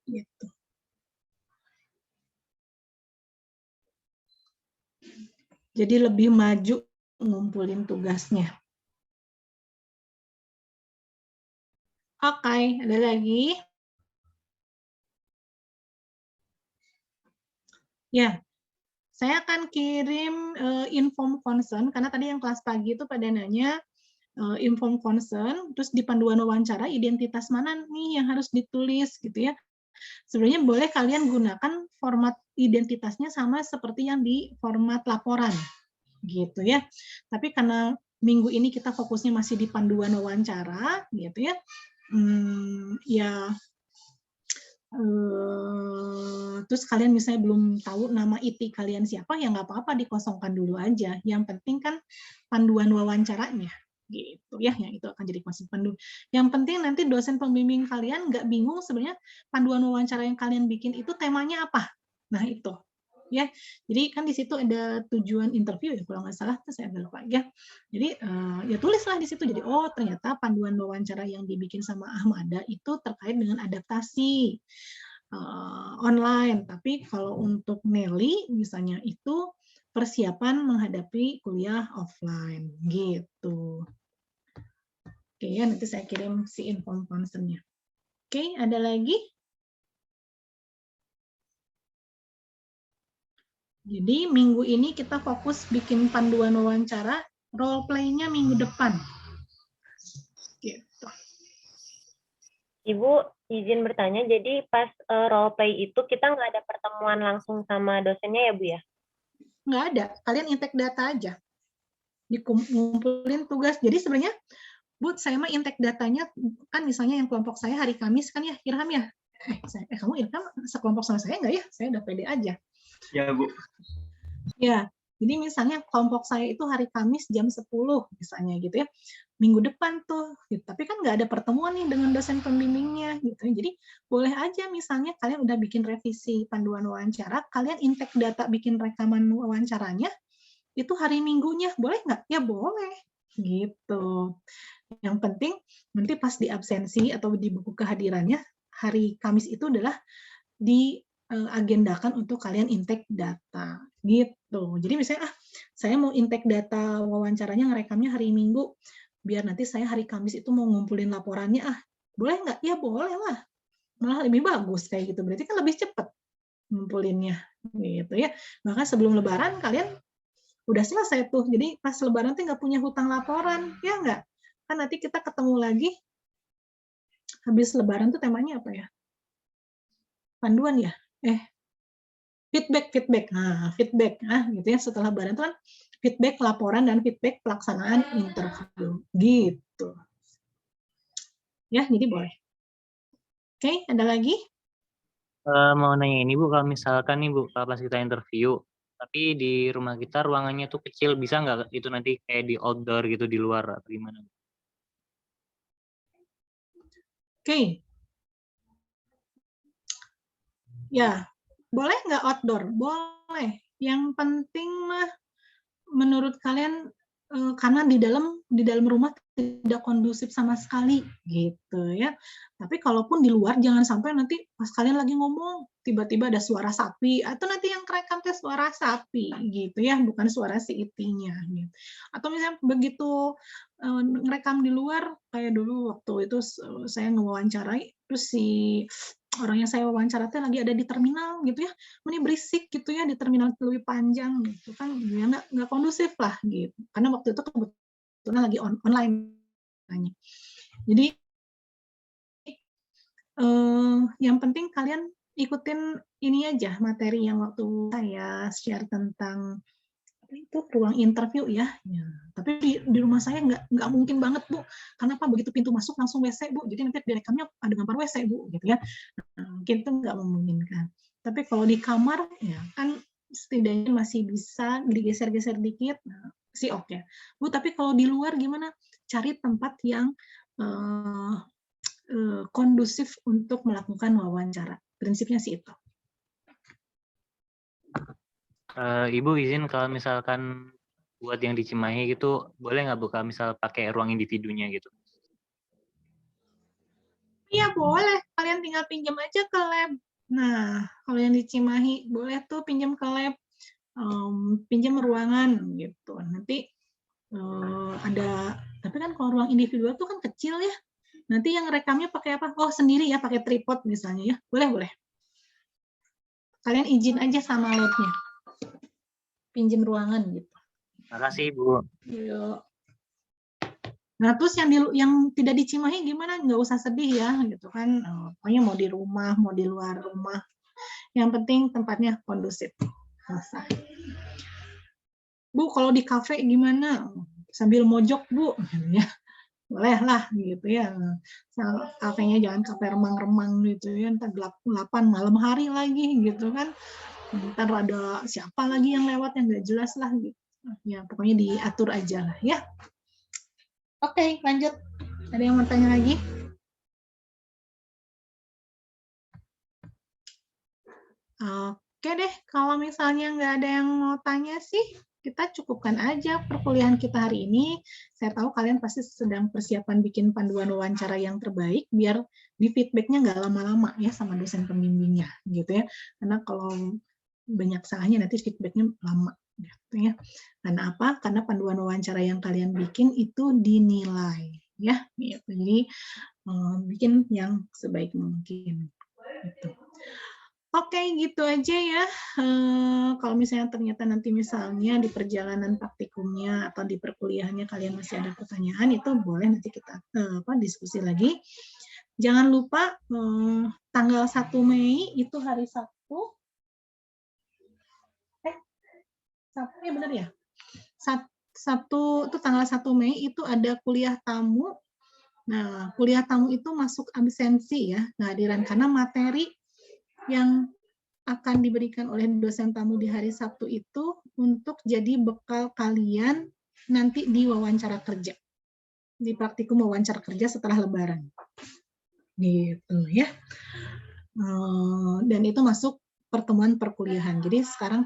Gitu. Jadi lebih maju ngumpulin tugasnya. Oke, ada lagi? Ya, saya akan kirim inform concern, karena tadi yang kelas pagi itu pada nanya inform concern, terus di panduan wawancara identitas mana nih yang harus ditulis gitu ya. Sebenarnya boleh kalian gunakan format identitasnya sama seperti yang di format laporan gitu ya. Tapi karena minggu ini kita fokusnya masih di panduan wawancara gitu ya. Terus kalian misalnya belum tahu nama IT kalian siapa, ya nggak apa-apa dikosongkan dulu aja. Yang penting kan panduan wawancaranya gitu ya, yang itu akan jadi konsep panduan. Yang penting nanti dosen pembimbing kalian nggak bingung sebenarnya panduan wawancara yang kalian bikin itu temanya apa. Nah itu ya, jadi kan di situ ada tujuan interview ya kalau nggak salah, tuh saya agak lupa ya. Jadi ya tulislah di situ. Jadi oh ternyata panduan wawancara yang dibikin sama Ahmada itu terkait dengan adaptasi online. Tapi kalau untuk Nelly misalnya itu persiapan menghadapi kuliah offline gitu. Oke ya, nanti saya kirim si inform concern-nya. Oke, ada lagi? Jadi minggu ini kita fokus bikin panduan wawancara, role play-nya minggu depan. Gitu. Ibu izin bertanya, jadi pas role play itu kita nggak ada pertemuan langsung sama dosennya ya Bu ya? Nggak ada, kalian intake data aja. Dikumpulin tugas. Jadi sebenarnya, Bu, saya mah intake datanya, kan misalnya yang kelompok saya hari Kamis kan ya, Irham ya? Kamu Irham sekelompok sama saya nggak ya? Saya udah pede aja. Ya, Bu. Ya, jadi misalnya kelompok saya itu hari Kamis jam 10 misalnya gitu ya. Minggu depan tuh, gitu. Tapi kan nggak ada pertemuan nih dengan dosen pembimbingnya gitu. Jadi boleh aja misalnya kalian udah bikin revisi panduan wawancara, kalian intake data bikin rekaman wawancaranya, itu hari Minggunya, boleh nggak? Ya boleh, gitu. Yang penting nanti pas di absensi atau di buku kehadirannya, hari Kamis itu adalah diagendakan untuk kalian intake data gitu. Jadi misalnya saya mau intake data wawancaranya ngerekamnya hari Minggu, biar nanti saya hari Kamis itu mau ngumpulin laporannya, boleh nggak? Ya boleh lah, malah lebih bagus kayak gitu. Berarti kan lebih cepat ngumpulinnya gitu ya. Maka sebelum Lebaran kalian udah selesai tuh. Jadi pas Lebaran tuh nggak punya hutang laporan, ya nggak? Kan nanti kita ketemu lagi habis Lebaran tuh temanya apa ya? Panduan ya? Feedback. Nah, feedback. Gitu ya. Setelah Lebaran itu kan feedback laporan dan feedback pelaksanaan interview. Gitu. Ya, jadi boleh. Oke, ada lagi? Mau nanya ini Bu, kalau misalkan nih Bu, kalau pas kita interview, tapi di rumah kita ruangannya tuh kecil, bisa nggak itu nanti kayak di outdoor gitu di luar atau gimana? Oke. Ya, boleh nggak outdoor? Boleh. Yang penting mah menurut kalian karena di dalam rumah tidak kondusif sama sekali gitu ya. Tapi kalaupun di luar jangan sampai nanti pas kalian lagi ngomong tiba-tiba ada suara sapi atau nanti yang kerekam teh suara sapi gitu ya, bukan suara si itinya gitu. Atau misalnya begitu ngerekam di luar kayak dulu waktu itu saya ngewawancarai terus si orang yang saya wawancara teh lagi ada di terminal gitu ya, ini berisik gitu ya di terminal lebih panjang gitu kan, ya nggak kondusif lah gitu. Karena waktu itu kebetulan lagi online. Jadi yang penting kalian ikutin ini aja materi yang waktu saya share tentang itu ruang interview ya. Tapi di rumah saya nggak mungkin banget Bu. Karena apa begitu pintu masuk langsung WC Bu. Jadi nanti direkamnya ada gambar WC Bu gitu ya. Mungkin itu nggak memungkinkan. Tapi kalau di kamar ya kan setidaknya masih bisa digeser-geser dikit, sih oke. Bu, tapi kalau di luar gimana? Cari tempat yang kondusif untuk melakukan wawancara. Prinsipnya sih itu. Ibu izin kalau misalkan buat yang di Cimahi gitu, boleh nggak buka misal pakai ruang individunya gitu? Iya boleh, kalian tinggal pinjam aja ke lab. Nah, kalau yang di Cimahi boleh tuh pinjam ke lab, pinjam ruangan gitu. Nanti ada, tapi kan kalau ruang individual tuh kan kecil ya. Nanti yang rekamnya pakai apa? Oh sendiri ya, pakai tripod misalnya ya. Boleh. Kalian izin aja sama labnya. Pinjam ruangan gitu. Makasih Bu. Yuk. Nah, terus yang tidak di Cimahi gimana? Nggak usah sedih ya, gitu kan. Pokoknya mau di rumah, mau di luar rumah. Yang penting tempatnya kondusif. Selesai. Bu, kalau di kafe gimana? Sambil mojok, Bu. Ya, boleh lah, gitu ya. Kafenya jangan kafe remang-remang gitu ya. Ntar gelap-gelapan malam hari lagi, gitu kan. Ntar ada siapa lagi yang lewat yang nggak jelas lah, gitu. Ya, pokoknya diatur aja lah, ya. Oke, lanjut. Ada yang mau tanya lagi? Oke deh, kalau misalnya nggak ada yang mau tanya sih, kita cukupkan aja perkuliahan kita hari ini. Saya tahu kalian pasti sedang persiapan bikin panduan wawancara yang terbaik, biar di feedback-nya nggak lama-lama ya sama dosen pembimbingnya, gitu ya. Karena kalau banyak salahnya nanti feedback-nya lama, gitu ya. Karena apa? Karena panduan wawancara yang kalian bikin itu dinilai, ya. Gitu. Jadi bikin yang sebaik mungkin. Gitu. Oke, gitu aja ya. Kalau misalnya ternyata nanti misalnya di perjalanan praktikumnya atau di perkuliahannya kalian masih ada pertanyaan, itu boleh nanti kita diskusi lagi. Jangan lupa tanggal 1 Mei itu hari Sabtu. Sabtu ya benar ya? Sabtu itu tanggal 1 Mei itu ada kuliah tamu. Nah, kuliah tamu itu masuk absensi ya, kehadiran karena materi yang akan diberikan oleh dosen tamu di hari Sabtu itu untuk jadi bekal kalian nanti di wawancara kerja, di praktikum wawancara kerja setelah Lebaran, gitu ya. Dan itu masuk pertemuan perkuliahan. Jadi sekarang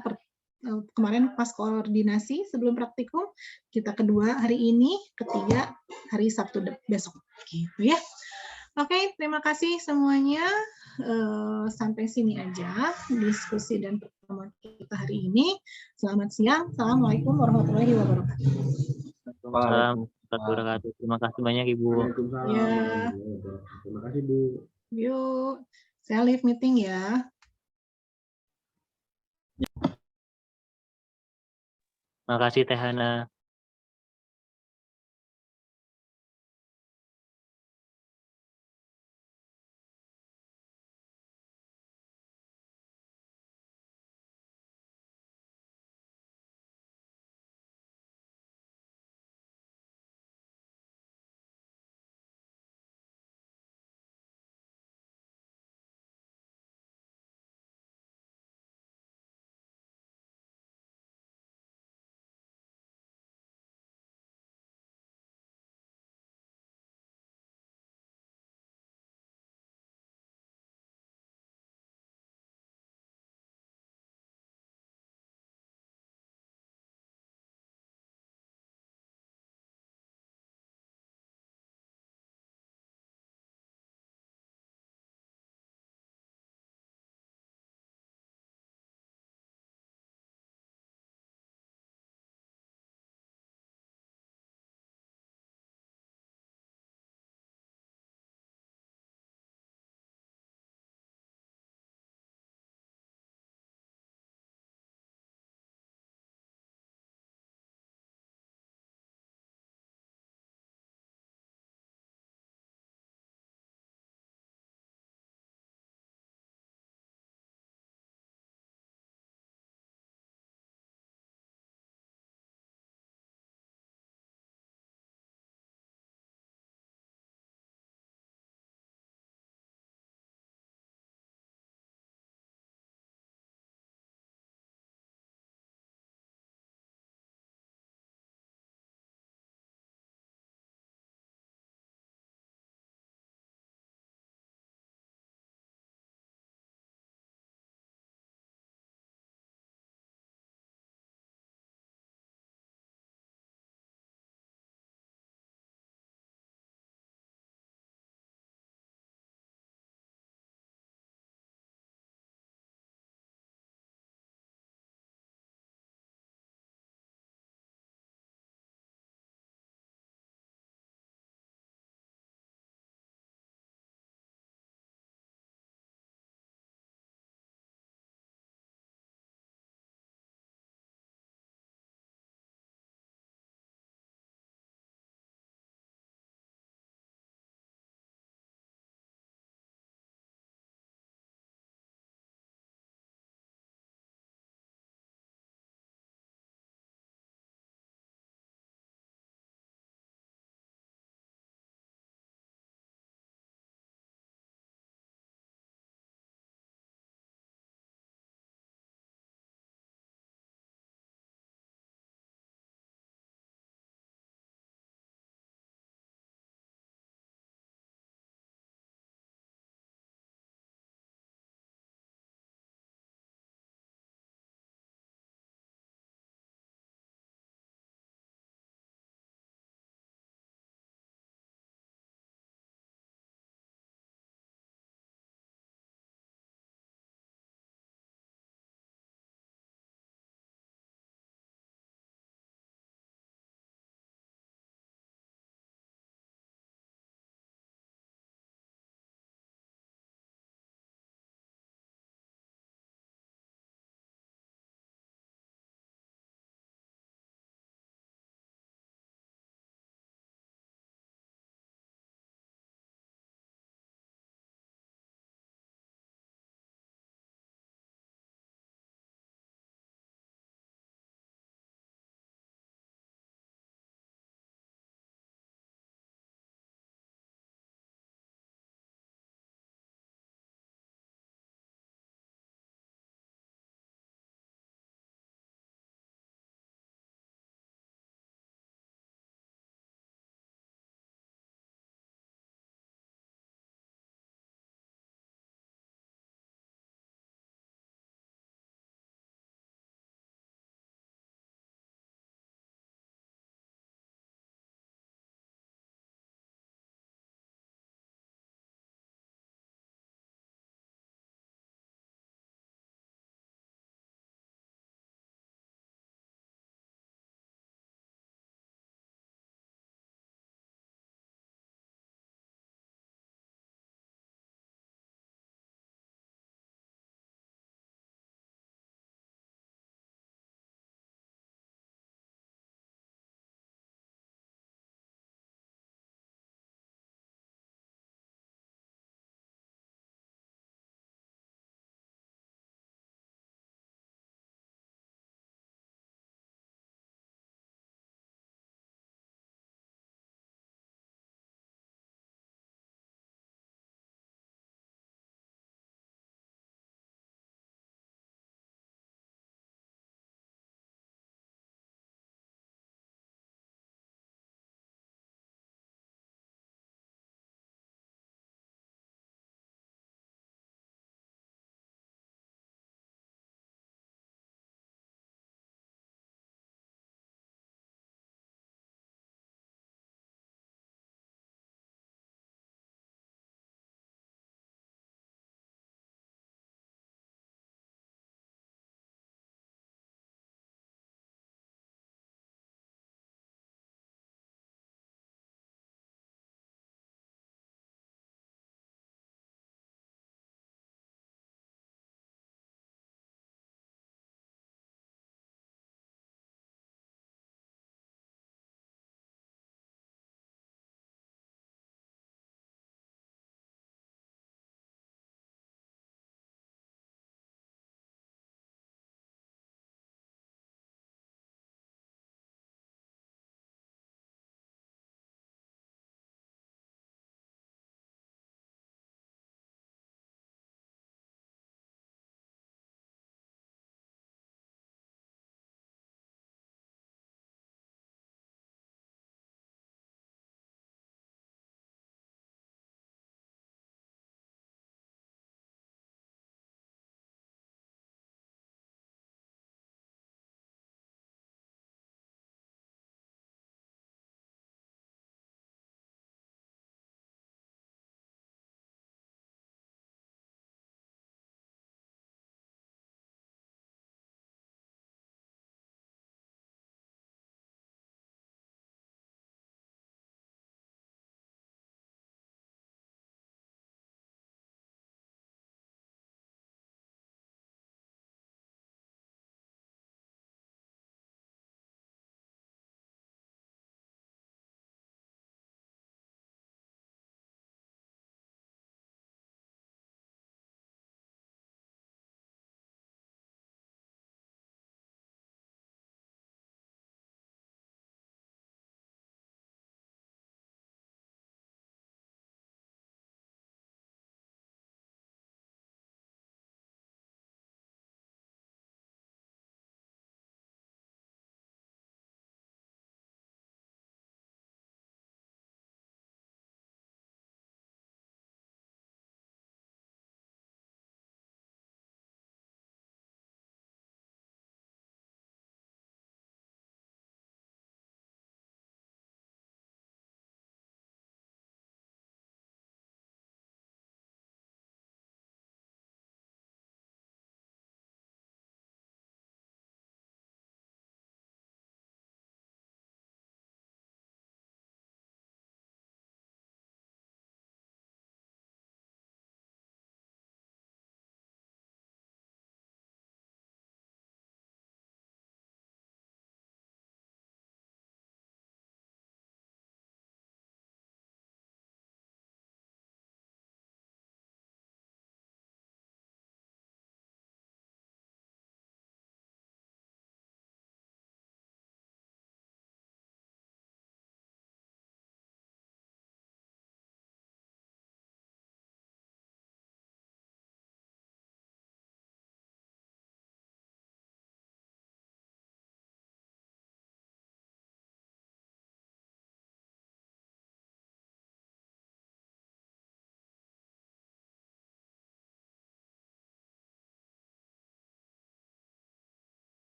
kemarin pas koordinasi sebelum praktikum, kita kedua hari ini, ketiga hari Sabtu besok, gitu ya. Oke, terima kasih semuanya. Sampai sini aja diskusi dan pertemuan kita hari ini. Selamat siang. Assalamualaikum warahmatullahi wabarakatuh. Waalaikumsalam warahmatullahi wabarakatuh. Terima kasih banyak Ibu. Ya. Terima kasih Bu. Yuk, saya leave meeting ya. Terima kasih Teh Hana.